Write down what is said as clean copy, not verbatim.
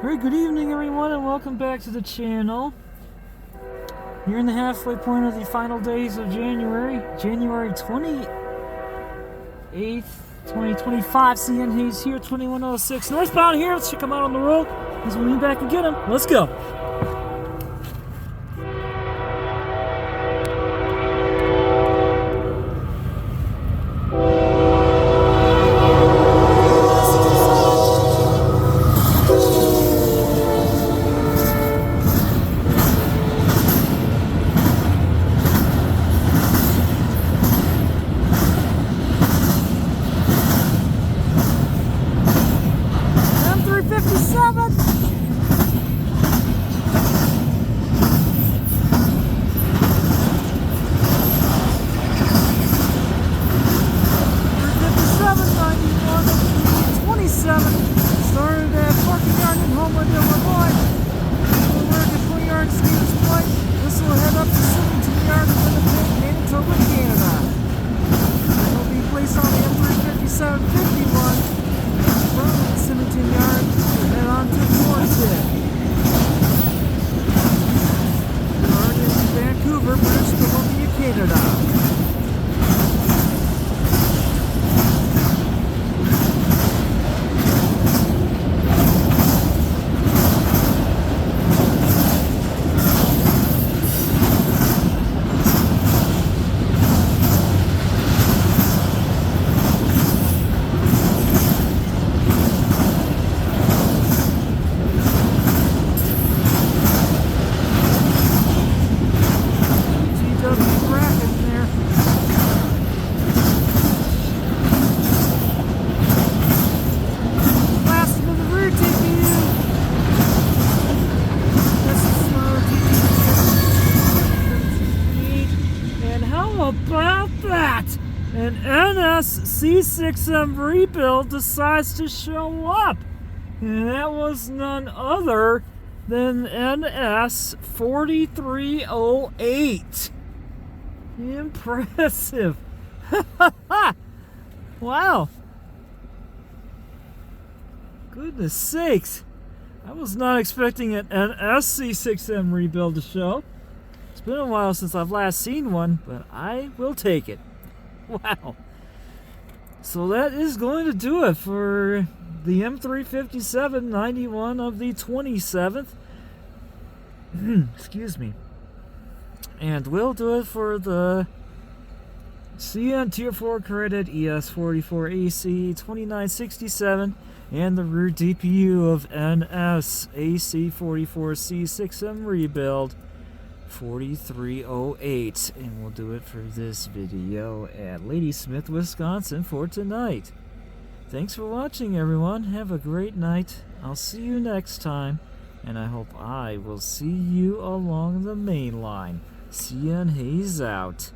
Very good evening, everyone, and welcome back to the channel. You're in the halfway point of the final days of January 28th, 2025. CN Hayes here, 2106 northbound here. Let's check them out on the road as we meet back and get them. Let's go. M357! Started at parking yard in Homewood, Illinois. We'll work at 20 yard Stevens Point. This will head up to 17 yard in Winnipeg, Manitoba, Canada. It will be placed on the M357-51 from 17 yard and head on to Fortin. Started in Vancouver, British Columbia, Canada. About that, an NS C6M rebuild decides to show up, and that was none other than NS 4308. Impressive. Wow. Goodness sakes. I was not expecting an NS C6M rebuild to show. It's been a while since I've last seen one, but I will take it. Wow. So that is going to do it for the M357-91 of the 27th. Excuse me. And we'll do it for the CN Tier 4 Credit ES44AC 2967 and the rear DPU of NS AC44C6M rebuild 4308, and we'll do it for this video at Ladysmith, Wisconsin for tonight. Thanks for watching, everyone. Have a great night. I'll see you next time, and I hope I will see you along the main line. CN Hayes out.